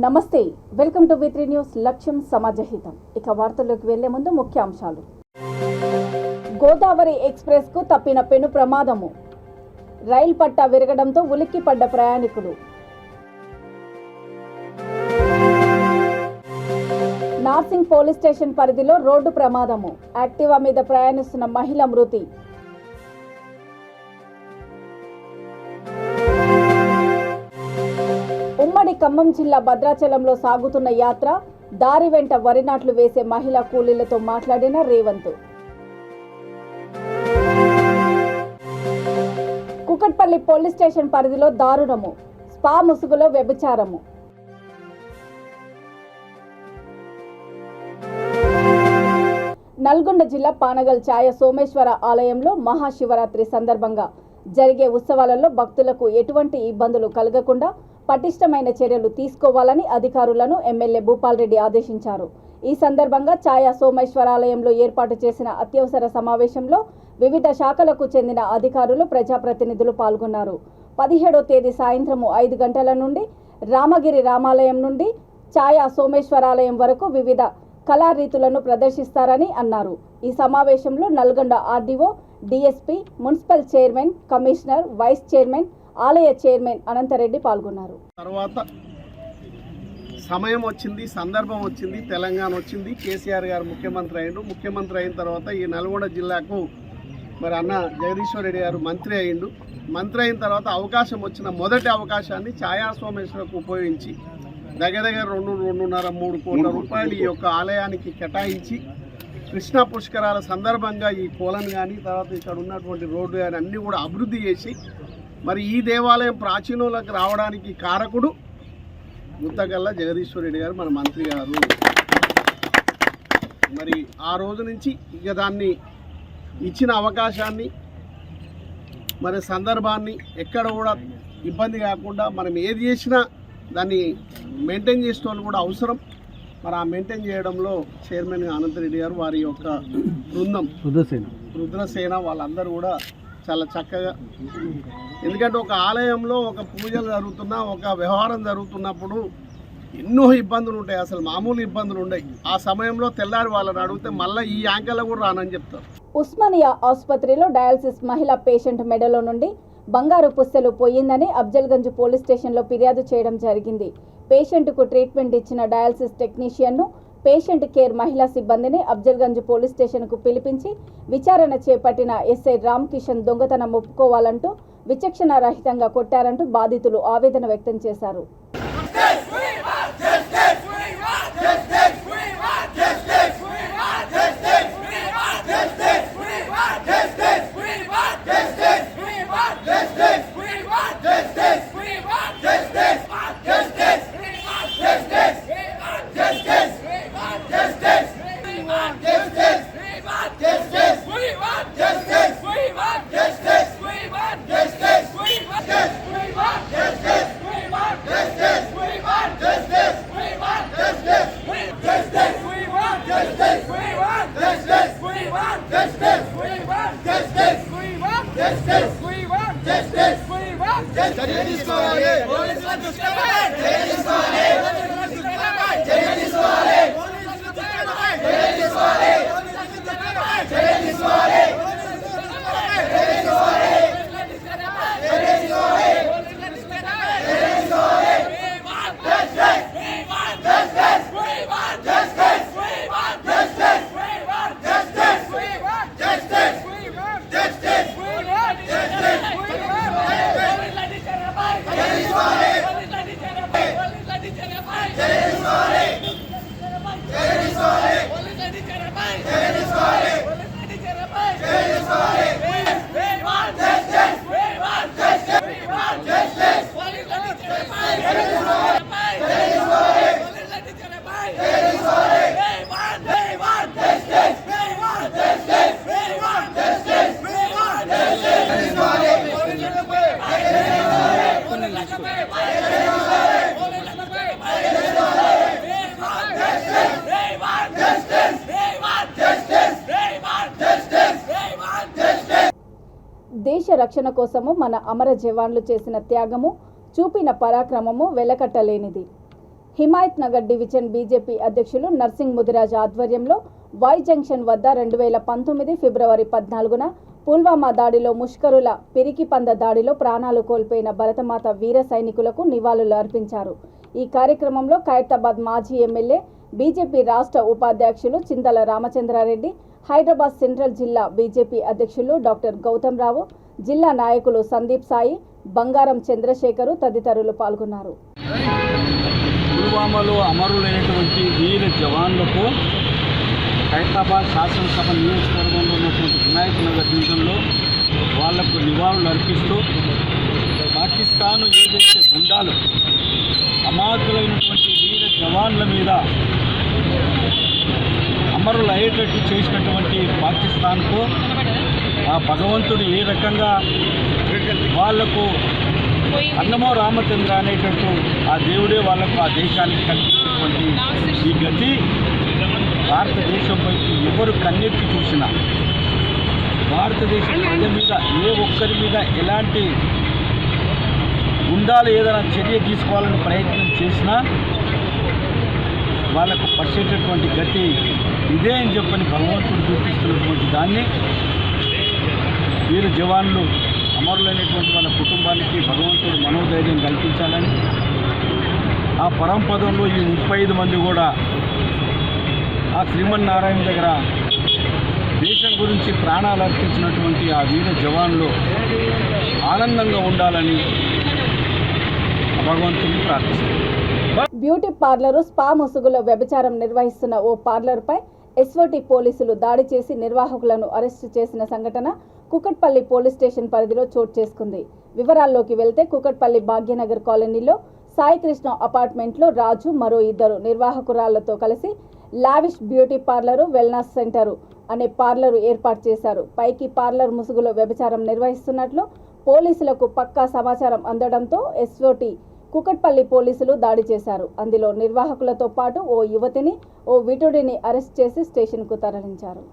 నమస్తే, welcome to వి3 news. లక్ష్యం సమాజహితం. ఇక వార్తల్లోకి వెళ్లే ముందు ముఖ్యాంశాలు. గోదావరి ఎక్స్ప్రెస్ కు తప్పిన పెను ప్రమాదము. రైలు పట్టా విరగడంతో ఉలిక్కిపడ్డ ప్రయాణికులు. నార్సింగ్ పోలీస్ స్టేషన్ పరిధిలో రోడ్డు ప్రమాదము. యాక్టివా మీద ప్రయాణిస్తున్న మహిళ మృతి. ఉమ్మడి ఖమ్మం జిల్లా భద్రాచలంలో సాగుతున్న యాత్ర. దారి వెంట వరి నాట్లు వేసే మహిళా కూలీలతో మాట్లాడిన రేవంత్. కుకట్పల్లి పోలీస్ స్టేషన్ పరిధిలో దారుణము. స్పా ముసుగులో వ్యభిచారము. నల్గొండ జిల్లా పానగల్ ఛాయ సోమేశ్వర ఆలయంలో మహాశివరాత్రి సందర్భంగా జరిగే ఉత్సవాలలో భక్తులకు ఎటువంటి ఇబ్బందులు కలగకుండా పటిష్టమైన చర్యలు తీసుకోవాలని అధికారులను ఎమ్మెల్యే భూపాల్ రెడ్డి ఆదేశించారు. ఈ సందర్భంగా ఛాయ సోమేశ్వరాలయంలో ఏర్పాటు చేసిన అత్యవసర సమావేశంలో వివిధ శాఖలకు చెందిన అధికారులు, ప్రజాప్రతినిధులు పాల్గొన్నారు. 17వ తేదీ సాయంత్రం 5 గంటల నుండి రామగిరి రామాలయం నుండి ఛాయ సోమేశ్వరాలయం వరకు వివిధ కళారీతులను ప్రదర్శిస్తారని అన్నారు. ఈ సమావేశంలో Nalgonda RDO, DSP, municipal chairman, commissioner, vice chairman, ఆలయ చైర్మన్ అనంతరెడ్డి పాల్గొన్నారు. తర్వాత సమయం వచ్చింది, సందర్భం వచ్చింది, తెలంగాణ వచ్చింది, కేసీఆర్ గారు ముఖ్యమంత్రి అయ్యిండు. ముఖ్యమంత్రి అయిన తర్వాత ఈ నల్గొండ జిల్లాకు మరి అన్న జగదీశ్వర్ రెడ్డి గారు మంత్రి అయ్యిండు. మంత్రి అయిన తర్వాత అవకాశం వచ్చిన మొదటి అవకాశాన్ని ఛాయా సోమేశ్వరకు ఉపయోగించి దగ్గర 2.5-3 కోట్ల రూపాయలు ఈ యొక్క ఆలయానికి కేటాయించి కృష్ణా పుష్కరాల సందర్భంగా ఈ కోలను కానీ తర్వాత ఇక్కడ ఉన్నటువంటి రోడ్డు కానీ అన్నీ కూడా అభివృద్ధి చేసి మరి ఈ దేవాలయం ప్రాచీనంలోకి రావడానికి కారకుడు గుత్తగల్ల జగదీశ్వర్ రెడ్డి గారు, మన మంత్రి గారు. మరి ఆ రోజు నుంచి ఇక దాన్ని ఇచ్చిన అవకాశాన్ని మరి సందర్భాన్ని ఎక్కడ కూడా ఇబ్బంది కాకుండా మనం ఏది చేసినా దాన్ని మెయింటైన్ చేసుకోవడం కూడా అవసరం. మరి ఆ మెయింటైన్ చేయడంలో చైర్మన్ అనంతరెడ్డి గారు, వారి యొక్క బృందం రుద్రసేన వాళ్ళందరూ కూడా చాలా చక్కగా, ఎందుకంటే ఒక ఆలయంలో ఒక పూజలు జరుగుతున్నా, ఒక వ్యవహారం జరుగుతున్నప్పుడు ఎన్నో ఇబ్బందులు ఉంటాయి, అసలు మామూలు ఇబ్బందులు ఉండవు. ఆ సమయంలో తెల్లారి వాళ్ళని అడిగితే మళ్ళీ ఈ యాంకల్లో కూడా రానని చెప్తారు. ఉస్మానియా ఆసుపత్రిలో డయాలసిస్ మహిళా పేషెంట్ మెడలో నుండి బంగారు పుస్తెలు పోయిందని అఫ్జల్గంజ్ పోలీస్ స్టేషన్లో ఫిర్యాదు చేయడం జరిగింది. పేషెంట్కు ట్రీట్మెంట్ ఇచ్చిన డయాలసిస్ టెక్నీషియన్ను, పేషెంట్ కేర్ మహిళా సిబ్బందిని అఫ్జల్గంజ్ పోలీస్ స్టేషన్కు పిలిపించి విచారణ చేపట్టిన ఎస్ఐ రామ్ కిషన్ దొంగతనం ఒప్పుకోవాలంటూ విచక్షణ రహితంగా కొట్టారంటూ బాధితులు ఆవేదన వ్యక్తం చేశారు. దేశ రక్షణ కోసము మన అమర జవాన్లు చేసిన త్యాగము, చూపిన పరాక్రమము వెలకట్టలేనిది. హిమాయత్ నగర్ డివిజన్ బీజేపీ అధ్యక్షులు నర్సింగ్ ముదిరాజ్ ఆధ్వర్యంలో వై జంక్షన్ వద్ద 2019 ఫిబ్రవరి 14న పుల్వామా దాడిలో ముష్కరుల పిరికిపంద దాడిలో ప్రాణాలు కోల్పోయిన భరతమాత వీర సైనికులకు నివాళులు అర్పించారు. ఈ కార్యక్రమంలో ఖైరతాబాద్ మాజీ ఎమ్మెల్యే బీజేపీ రాష్ట్ర ఉపాధ్యక్షులు చింతల రామచంద్రారెడ్డి, హైదరాబాద్ సెంట్రల్ జిల్లా బీజేపీ అధ్యక్షులు డాక్టర్ గౌతమ్ రావు, జిల్లా నాయకులు సందీప్ సాయి, బంగారం చంద్రశేఖరు తదితరులు పాల్గొన్నారు. పుల్వామాలో అమరులైనటువంటి వీర జవాన్లకు ఖైరతాబాద్ శాసనసభ నియోజకవర్గంలో ఉన్నటువంటి హిమాయత్ నగర్ డివిజన్లో వాళ్లకు నివాళులు అర్పిస్తూ పాకిస్తాన్ ఏదైతే గుండాలు అమాయకులైనటువంటి వీర జవాన్ల మీద అమరులు అయ్యేటట్టు చేసినటువంటి పాకిస్తాన్కు ఆ భగవంతుడు ఏ రకంగా వాళ్లకు అన్నమో రామచంద్ర అనేటట్టు ఆ దేవుడే వాళ్లకు ఆ దేశానికి కల్పించినటువంటి ఈ గతి భారతదేశం వైపు ఎవరు కన్నెత్తి చూసినా భారతదేశ ప్రజల మీద ఏ ఒక్కరి మీద ఎలాంటి గుండాలు ఏదైనా చర్య తీసుకోవాలని ప్రయత్నం చేసినా వాళ్ళకు పట్టేటటువంటి గతి ఇదే అని చెప్పని భగవంతుడు చూపిస్తున్నటువంటి దాన్ని వీరు జవాన్లు అమరులైనటువంటి వాళ్ళ కుటుంబానికి భగవంతుడు మనోధైర్యం కల్పించాలని ఆ పరంపదంలో ఈ 35 మంది కూడా ఆ శ్రీమన్నారాయణ దగ్గర దేశం గురించి ప్రాణాలు అర్పించినటువంటి ఆ వీర జవాన్లు ఆనందంగా ఉండాలని భగవంతుని ప్రార్థిస్తారు. బ్యూటీ పార్లరు స్పా ముసుగులో వ్యభిచారం నిర్వహిస్తున్న ఓ పార్లర్పై ఎస్ఓటీ పోలీసులు దాడి చేసి నిర్వాహకులను అరెస్టు చేసిన సంఘటన కుకట్పల్లి పోలీస్ స్టేషన్ పరిధిలో చోటు చేసుకుంది. వివరాల్లోకి వెళ్తే కుకట్పల్లి భాగ్యనగర్ కాలనీలో సాయికృష్ణ అపార్ట్మెంట్లో రాజు మరో 2 నిర్వాహకురాళ్లతో కలిసి lavish beauty parlour, wellness centre అనే పార్లరు ఏర్పాటు చేశారు. పైకి పార్లర్ ముసుగులో వ్యభిచారం నిర్వహిస్తున్నట్లు పోలీసులకు పక్కా సమాచారం అందడంతో ఎస్ఓటీ కుకట్పల్లి పోలీసులు దాడి చేశారు. అందులో నిర్వాహకులతో పాటు ఓ యువతిని, ఓ విటుడిని అరెస్ట్ చేసి స్టేషన్కు తరలించారు.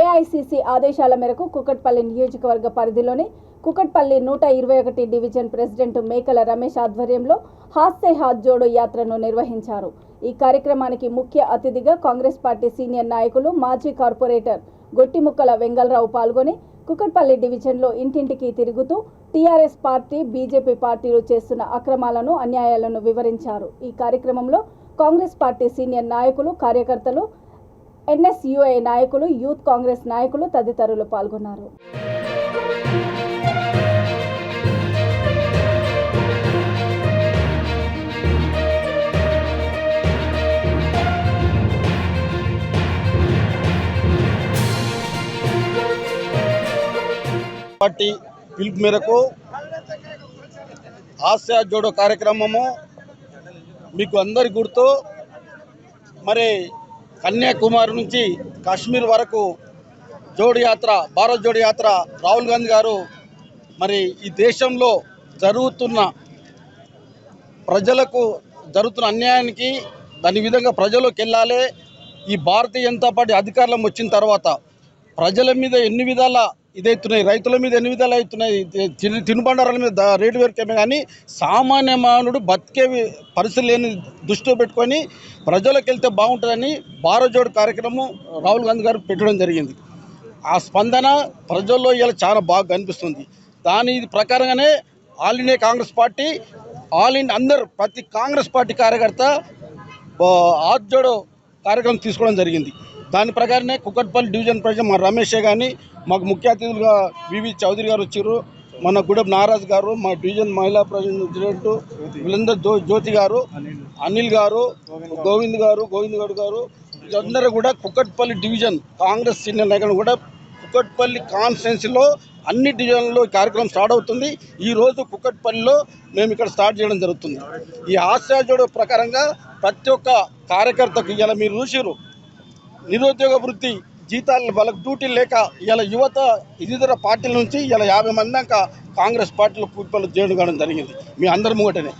ఏఐసీసీ ఆదేశాల మేరకు కుకట్పల్లి నియోజకవర్గ పరిధిలోని కుకట్పల్లి 121 డివిజన్ ప్రెసిడెంట్ మేకల రమేష్ ఆధ్వర్యంలో హాత్ సే హాత్ జోడో యాత్రను నిర్వహించారు. ఈ కార్యక్రమానికి ముఖ్య అతిథిగా కాంగ్రెస్ పార్టీ సీనియర్ నాయకులు, మాజీ కార్పొరేటర్ గొట్టిముక్కల వెంగళరావు పాల్గొని కుకట్పల్లి డివిజన్లో ఇంటింటికి తిరుగుతూ టీఆర్ఎస్ పార్టీ, బీజేపీ పార్టీలు చేస్తున్న అక్రమాలను, అన్యాయాలను వివరించారు. ఈ కార్యక్రమంలో కాంగ్రెస్ పార్టీ సీనియర్ నాయకులు, కార్యకర్తలు, ఎన్ఎస్యుఐ నాయకులు, యూత్ కాంగ్రెస్ నాయకులు తదితరులు పాల్గొన్నారు. పార్టీ పిలుపు మేరకు హాత్ సే హాత్ జోడో కార్యక్రమము మీకు అందరి గుర్తు. మరి కన్యాకుమారి నుంచి కాశ్మీర్ వరకు జోడో యాత్ర, భారత్ జోడో యాత్ర రాహుల్ గాంధీ గారు మరి ఈ దేశంలో జరుగుతున్న ప్రజలకు జరుగుతున్న అన్యాయానికి దాని విధంగా ప్రజల్లోకి వెళ్ళాలి. ఈ భారతీయ జనతా పార్టీ అధికారంలో వచ్చిన తర్వాత ప్రజల మీద ఎన్ని విధాల ఇదవుతున్నాయి, రైతుల మీద ఎన్ని విధాలు అవుతున్నాయి, తినుబండారాల మీద రేటు పెరికేమే కానీ సామాన్య మానవుడు బతికే పరిస్థితి లేని దృష్టిలో పెట్టుకొని ప్రజలకు వెళ్తే బాగుంటుందని భారత్ జోడో కార్యక్రమం రాహుల్ గాంధీ గారు పెట్టడం జరిగింది. ఆ స్పందన ప్రజల్లో ఇలా చాలా బాగా కనిపిస్తుంది. దాని ప్రకారంగానే ఆల్ ఇండియా కాంగ్రెస్ పార్టీ అందరూ ప్రతి కాంగ్రెస్ పార్టీ కార్యకర్త భారత్ జోడో కార్యక్రమం తీసుకోవడం జరిగింది. దాని ప్రకారమే కుకట్పల్లి డివిజన్ ప్రెసిడెంట్ మా రమేషే కానీ మాకు ముఖ్య అతిథులుగా వివి చౌదరి గారు వచ్చారు, మన గుడెం నారాజ్ గారు, మా డివిజన్ మహిళా ప్రెసిడెంట్ వీళ్ళందరూ జ్యోతి గారు, అనిల్ గారు, గోవింద్ గౌడ్ గారు వీళ్ళందరూ కూడా కుకట్పల్లి డివిజన్ కాంగ్రెస్ సీనియర్ నాయకులు కూడా కుకట్పల్లి కాన్స్టిట్యున్సీలో అన్ని డివిజన్లలో ఈ కార్యక్రమం స్టార్ట్ అవుతుంది. ఈరోజు కుకట్పల్లిలో మేము ఇక్కడ స్టార్ట్ చేయడం జరుగుతుంది. ఈ ఆశా జోడో ప్రకారంగా ప్రతి ఒక్క కార్యకర్తకు ఇలా మీరు చూసిరు నిరుద్యోగ వృత్తి జీతాలు వాళ్ళకి డ్యూటీలు లేక ఇలా యువత ఇతర పార్టీల నుంచి ఇలా 50 మంది దాకా కాంగ్రెస్ పార్టీలో కూర్పలు చేయడం కావడం జరిగింది. మీ అందరి ముంగటనే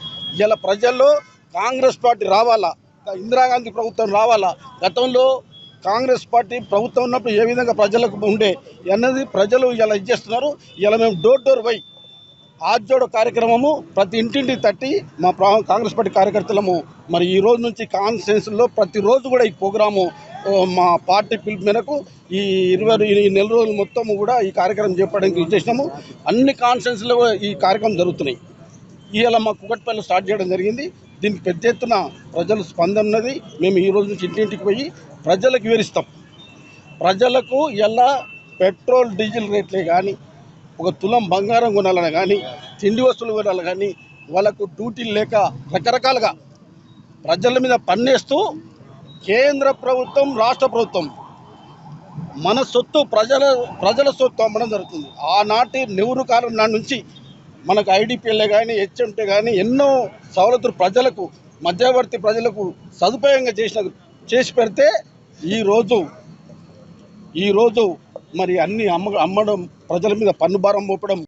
ఇలా ప్రజల్లో కాంగ్రెస్ పార్టీ రావాలా, ఇందిరాగాంధీ ప్రభుత్వం రావాలా, గతంలో కాంగ్రెస్ పార్టీ ప్రభుత్వం ఉన్నప్పుడు ఏ విధంగా ప్రజలకు ఉండే అన్నది ప్రజలు ఇలా ఇచ్చేస్తున్నారు. ఇలా మేము డోర్ డోర్ వై ఆజ్ జోడో కార్యక్రమము ప్రతి ఇంటింటికి తట్టి మా కాంగ్రెస్ పార్టీ కార్యకర్తలము మరి ఈ రోజు నుంచి కాన్స్టిట్యున్సీలో ప్రతిరోజు కూడా ఈ ప్రోగ్రాము మా పార్టీ పిలుపు మేరకు ఈ నెల రోజులు మొత్తం కూడా ఈ కార్యక్రమం చేపట్టడానికి ఇచ్చేసినాము. అన్ని కాన్స్టిట్యున్సీలో ఈ కార్యక్రమం జరుగుతున్నాయి. ఇవాళ మా కుకట్పల్లి స్టార్ట్ చేయడం జరిగింది. దీనికి పెద్ద ఎత్తున ప్రజలు స్పందన ఉన్నది. మేము ఈ రోజు నుంచి ఇంటింటికి పోయి ప్రజలకు వివరిస్తాం. ప్రజలకు ఎలా పెట్రోల్ డీజిల్ రేట్లే కానీ, ఒక తులం బంగారం కొనాలని కానీ, తిండి వస్తువులు కొనాలని కానీ, వాళ్ళకు డ్యూటీలు లేక రకరకాలుగా ప్రజల మీద పన్నేస్తూ కేంద్ర ప్రభుత్వం రాష్ట్ర ప్రభుత్వం మన సొత్తు ప్రజల సొత్తు అమ్మడం జరుగుతుంది. ఆనాటి నెహ్రూ కాలం నాటి నుంచి మనకు ఐడిపిఎల్ఏ కానీ హెచ్ఎంటీ కానీ ఎన్నో సవలతులు ప్రజలకు మధ్యవర్తి ప్రజలకు సదుపాయంగా చేసి పెడితే ఈరోజు మరి అన్ని అమ్మడం ప్రజల మీద పన్ను భారం మోపడం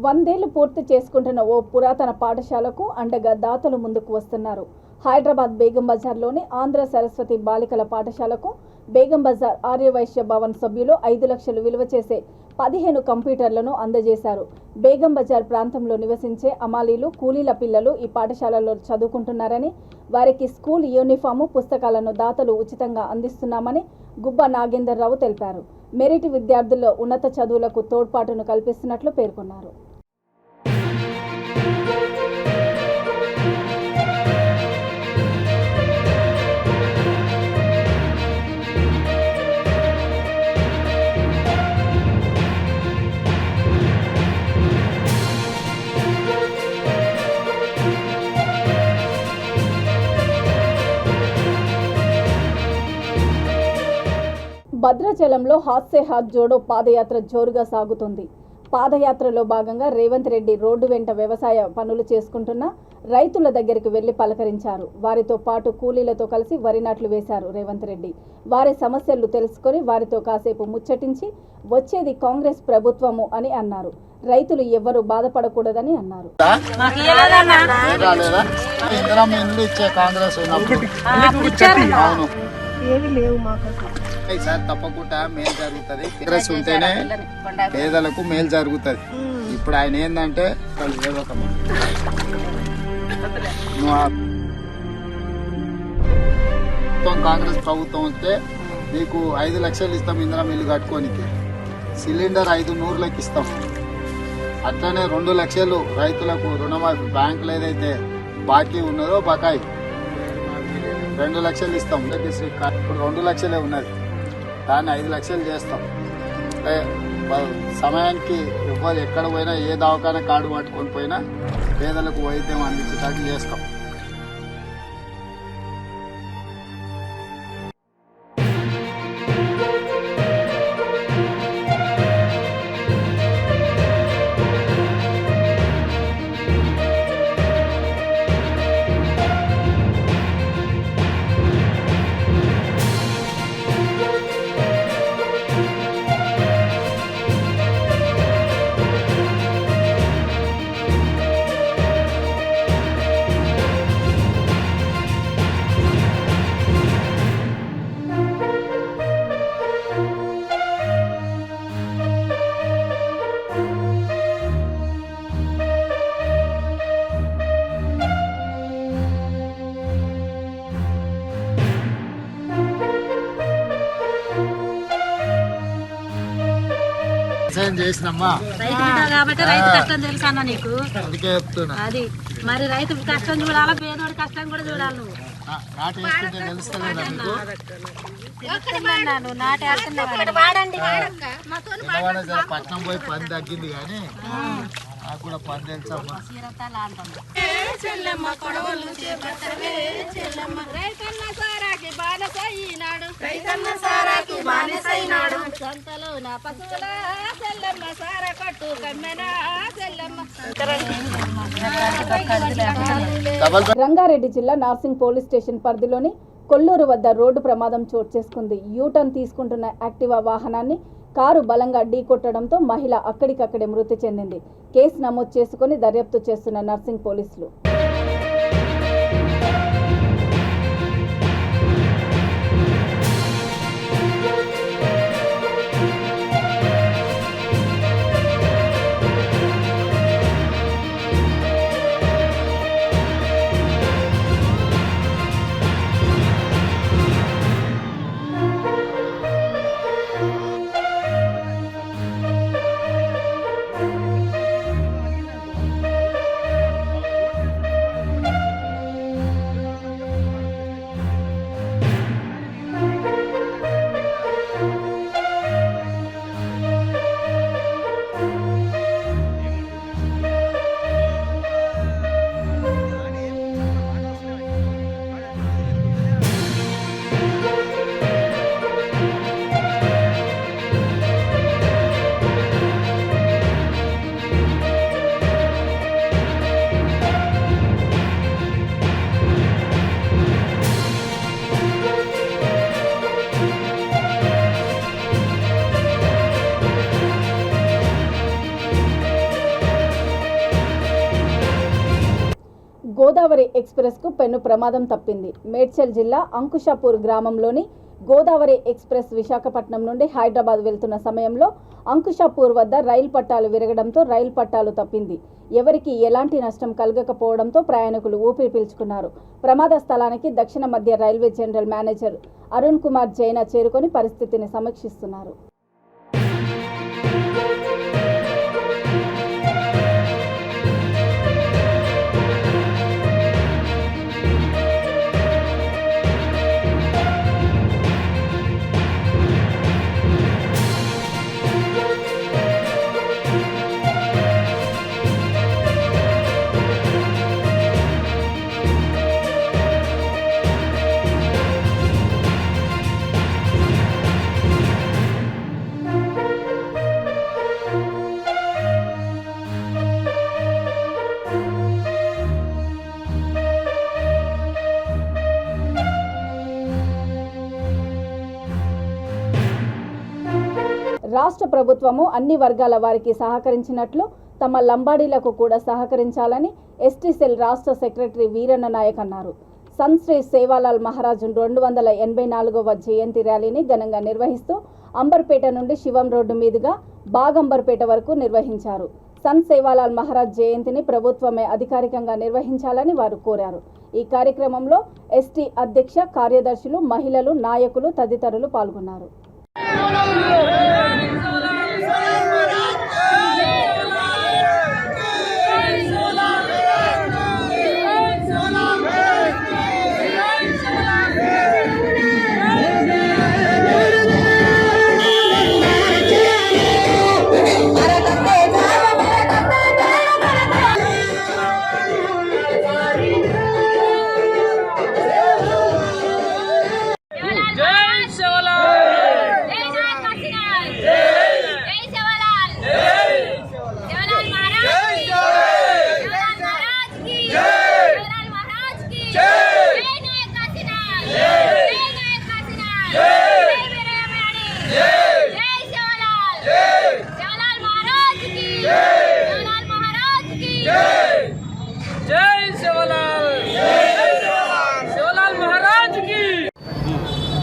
వందేళ్లు పూర్తి చేసుకుంటున్న ఓ పురాతన పాఠశాలకు అండగా దాతలు ముందుకు వస్తున్నారు. హైదరాబాద్ బేగం బజార్లోని ఆంధ్ర సరస్వతి బాలికల పాఠశాలకు బేగం బజార్ ఆర్యవైశ్య భవన్ సభ్యులు 5 లక్షలు విలువ చేసే 15 కంప్యూటర్లను అందజేశారు. బేగం బజార్ ప్రాంతంలో నివసించే అమాలీలు, కూలీల పిల్లలు ఈ పాఠశాలలో చదువుకుంటున్నారని, వారికి స్కూల్ యూనిఫాము, పుస్తకాలను దాతలు ఉచితంగా అందిస్తున్నామని గుబ్బా నాగేందర్ రావు తెలిపారు. మెరిట్ విద్యార్థుల్లో ఉన్నత చదువులకు తోడ్పాటును కల్పిస్తున్నట్లు పేర్కొన్నారు. భద్రాచలంలో హాత్ సే హాత్ జోడో పాదయాత్ర జోరుగా సాగుతుంది. పాదయాత్రలో భాగంగా రేవంత్ రెడ్డి రోడ్డు వెంట వ్యవసాయ పనులు చేసుకుంటున్న రైతుల దగ్గరికి వెళ్లి పలకరించారు. వారితో పాటు కూలీలతో కలిసి వరి నాట్లు వేశారు రేవంత్ రెడ్డి. వారి సమస్యలు తెలుసుకొని వారితో కాసేపు ముచ్చటించి వచ్చేది కాంగ్రెస్ ప్రభుత్వము అని అన్నారు. రైతులు ఎవ్వరూ బాధపడకూడదని అన్నారు. ఈసారి తప్పకుండా మేలు జరుగుతుంది. కాంగ్రెస్ ఉంటేనే పేదలకు మేలు జరుగుతుంది. ఇప్పుడు ఆయన ఏంటంటే కాంగ్రెస్ ప్రభుత్వం వస్తే మీకు 5 లక్షలు ఇస్తాం ఇందిరా మిల్లు కట్టుకోనికి, సిలిండర్ 500లకు ఇస్తాం. అట్లనే 2 లక్షలు రైతులకు రుణమాఫీ, బ్యాంకులు ఏదైతే బాకీ ఉన్నదో బకాయి 2 లక్షలు ఇస్తాం. ఇప్పుడు 2 లక్షలే ఉన్నది, దాన్ని 5 లక్షలు చేస్తాం. సమయానికి ఎవ్వరు ఎక్కడ పోయినా ఏ దవాఖాన కార్డు పట్టుకొని పోయినా పేదలకు వైద్యం అందించేటట్టు చేస్తాం. చేసినమ్మా కాబట్టి రైతు కష్టం తెలుసా అన్న నీకు? అందుకే చెప్తున్నా, అది మరి రైతు కష్టం చూడాలా, పేదోడి కష్టం కూడా చూడాలి. నువ్వు నాటు వేసుకుంటే తెలుస్తుందా మీకు? పట్నం పోయి పని తగ్గింది కానీ నాకు కూడా పని తెలుసమ్మా. రంగారెడ్డి జిల్లా నార్సింగ్ పోలీస్ స్టేషన్ పరిధిలోని కొల్లూరు వద్ద రోడ్డు ప్రమాదం చోటు చేసుకుంది. యూటర్న్ తీసుకుంటున్న యాక్టివా వాహనాన్ని కారు బలంగా ఢీకొట్టడంతో మహిళ అక్కడికక్కడే మృతి చెందింది. కేసు నమోదు చేసుకుని దర్యాప్తు చేస్తున్న నార్సింగ్ పోలీసులు. గోదావరి ఎక్స్ప్రెస్కు పెను ప్రమాదం తప్పింది. మేడ్చల్ జిల్లా అంకుషాపూర్ గ్రామంలోని గోదావరి ఎక్స్ప్రెస్ విశాఖపట్నం నుండి హైదరాబాద్ వెళ్తున్న సమయంలో అంకుషాపూర్ వద్ద రైలు పట్టాలు విరగడంతో రైలు పట్టాలు తప్పింది. ఎవరికి ఎలాంటి నష్టం కలగకపోవడంతో ప్రయాణికులు ఊపిరి పీల్చుకున్నారు. ప్రమాద స్థలానికి దక్షిణ మధ్య railway general manager Arun Kumar జైనా చేరుకొని పరిస్థితిని సమీక్షిస్తున్నారు. రాష్ట్ర ప్రభుత్వము అన్ని వర్గాల వారికి సహకరించినట్లు తమ లంబాడీలకు కూడా సహకరించాలని ఎస్టీ సెల్ రాష్ట్ర సెక్రటరీ వీరన్న నాయక్ అన్నారు. సంత్ శ్రీ సేవాలాల్ మహారాజు 284వ జయంతి ర్యాలీని ఘనంగా నిర్వహిస్తూ అంబర్పేట నుండి శివం రోడ్డు మీదుగా బాగంబర్పేట వరకు నిర్వహించారు. సంత్ సేవాలాల్ మహారాజ్ జయంతిని ప్రభుత్వమే అధికారికంగా నిర్వహించాలని వారు కోరారు. ఈ కార్యక్రమంలో ఎస్టీ అధ్యక్ష, కార్యదర్శులు, మహిళలు, నాయకులు తదితరులు పాల్గొన్నారు.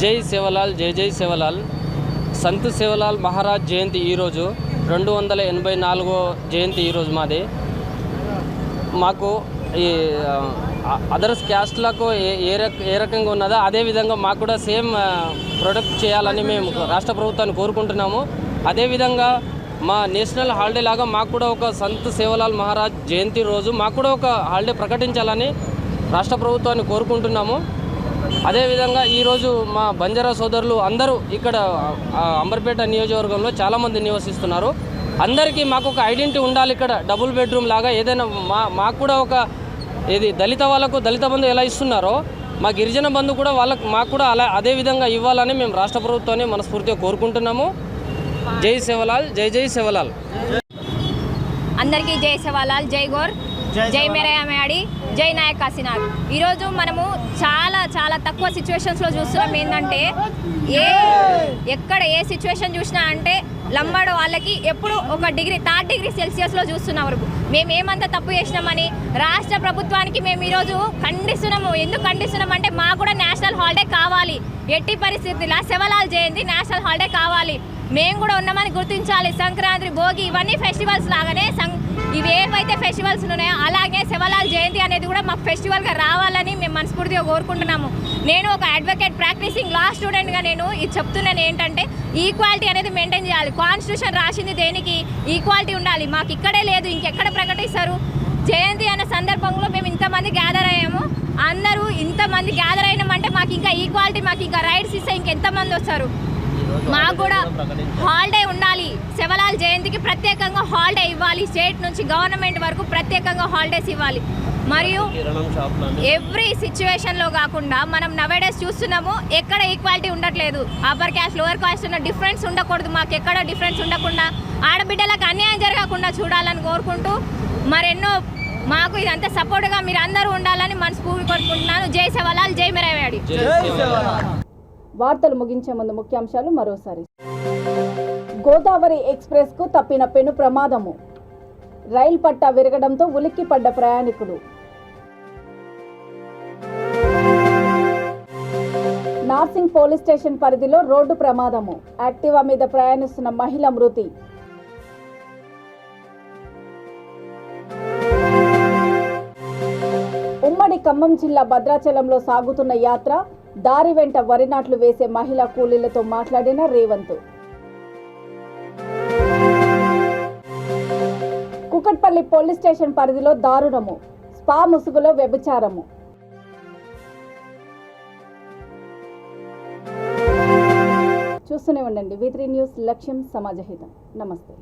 జై సేవలాల్, జై జై సేవలాల్. సంత్ సేవలాల్ మహారాజ్ జయంతి ఈరోజు 284వ జయంతి ఈరోజు మాది. మాకు ఈ అదర్స్ క్యాస్ట్లకు ఏ రకంగా ఉన్నదో అదేవిధంగా మాకు కూడా సేమ్ ప్రొడక్ట్ చేయాలని మేము రాష్ట్ర ప్రభుత్వాన్ని కోరుకుంటున్నాము. అదేవిధంగా మా నేషనల్ హాలిడే లాగా మాకు కూడా ఒక సంత్ సేవలాల్ మహారాజ్ జయంతి రోజు మాకు కూడా ఒక హాలిడే ప్రకటించాలని రాష్ట్ర ప్రభుత్వాన్ని కోరుకుంటున్నాము. అదేవిధంగా ఈరోజు మా బంజారా సోదరులు అందరూ ఇక్కడ అంబర్పేట నియోజకవర్గంలో చాలామంది నివసిస్తున్నారు. అందరికీ మాకు ఒక ఐడెంటిటీ ఉండాలి. ఇక్కడ డబుల్ బెడ్రూమ్ లాగా ఏదైనా మాకు కూడా ఒక దళిత వాళ్ళకు దళిత బంధు ఎలా ఇస్తున్నారో మా గిరిజన బంధు కూడా మాకు కూడా అదే విధంగా ఇవ్వాలని మేము రాష్ట్ర ప్రభుత్వాన్ని మనస్ఫూర్తిగా కోరుకుంటున్నాము. జై సేవలాల్, జై జై సేవలాల్. అందరికీ జై సేవలాల్, జై గోర్, జై మేరయామయాడి, జై నాయక్ కాశీనాథ్. ఈరోజు మనము చాలా తక్కువ సిచ్యువేషన్స్లో చూస్తున్నాం. ఏంటంటే ఎక్కడ ఏ సిచ్యువేషన్ చూసినా అంటే లంబాడు వాళ్ళకి ఎప్పుడు ఒక థర్డ్ డిగ్రీ సెల్సియస్లో చూస్తున్నారు. మేము ఏమంతా తప్పు చేసినామని రాష్ట్ర ప్రభుత్వానికి మేము ఈరోజు ఖండిస్తున్నాము. ఎందుకు ఖండిస్తున్నామంటే మాకు కూడా నేషనల్ హాలిడే కావాలి. ఎట్టి పరిస్థితుల్లో సేవలాల్ జయంతి నేషనల్ హాలిడే కావాలి. మేము కూడా ఉన్నామని గుర్తించాలి. సంక్రాంతి, భోగి ఇవన్నీ ఫెస్టివల్స్ లాగానే ఇవి ఏవైతే ఫెస్టివల్స్ ఉన్నాయో అలాగే సేవలాల్ జయంతి అనేది కూడా మాకు ఫెస్టివల్గా రావాలని మేము మనస్ఫూర్తిగా కోరుకుంటున్నాము. నేను ఒక అడ్వకేట్, ప్రాక్టీసింగ్ లా స్టూడెంట్గా నేను ఇది చెప్తున్నాను. ఏంటంటే ఈక్వాలిటీ అనేది మెయింటైన్ చేయాలి. కాన్స్టిట్యూషన్ రాసింది దేనికి? ఈక్వాలిటీ ఉండాలి. మాకు ఇక్కడే లేదు, ఇంకెక్కడ ప్రకటిస్తారు? జయంతి అనే సందర్భంలో మేము ఇంతమంది గ్యాదర్ అయ్యాము. అందరూ ఇంతమంది గ్యాదర్ అయినామంటే మాకు ఇంకా ఈక్వాలిటీ, మాకు ఇంకా రైట్స్ ఇస్తే ఇంకెంతమంది వస్తారు? మాకు కూడా హాలిడే ఉండాలి. సేవలాల్ జయంతికి ప్రత్యేకంగా హాలిడే ఇవ్వాలి. స్టేట్ నుంచి గవర్నమెంట్ వరకు ప్రత్యేకంగా హాలిడేస్ ఇవ్వాలి. మరియు ఎవ్రీ సిచ్యువేషన్లో కాకుండా మనం నవేడేస్ చూస్తున్నాము, ఎక్కడ ఈక్వాలిటీ ఉండట్లేదు. అప్పర్ క్యాస్ట్, లోవర్ క్యాస్ట్ ఉన్న డిఫరెన్స్ ఉండకూడదు. మాకు ఎక్కడ డిఫరెన్స్ ఉండకుండా ఆడబిడ్డలకు అన్యాయం జరగకుండా చూడాలని కోరుకుంటూ మరెన్నో మాకు ఇదంతా సపోర్ట్గా మీరు అందరూ ఉండాలని మనస్ఫూర్తిగా కోరుకుంటున్నాను. జై సేవలాల్, జై మేరయామయాడి. వార్తలు ముగించే ముందు ముఖ్యాంశాలు మరోసారి. గోదావరి ఎక్స్ప్రెస్ కు తప్పిన పెను ప్రమాదము. రైలు పట్ట విరగడంతో ఉలిక్కిపడ్డ ప్రయాణికులు. నార్సింగ్ పోలీస్ స్టేషన్ పరిధిలో రోడ్డు ప్రమాదము. యాక్టివా మీద ప్రయాణిస్తున్న మహిళ మృతి. ఉమ్మడి ఖమ్మం జిల్లా భద్రాచలంలో సాగుతున్న యాత్ర. దారి వెంట వరి నాట్లు వేసే మహిళా కూలీలతో మాట్లాడిన రేవంత్. కుకట్పల్లి పోలీస్ స్టేషన్ పరిధిలో దారుణము. స్పా ముసుగులో వ్యభిచారము. చూస్తూనే ఉండండి V3 న్యూస్, లక్ష్యం సమాజహితం. నమస్తే.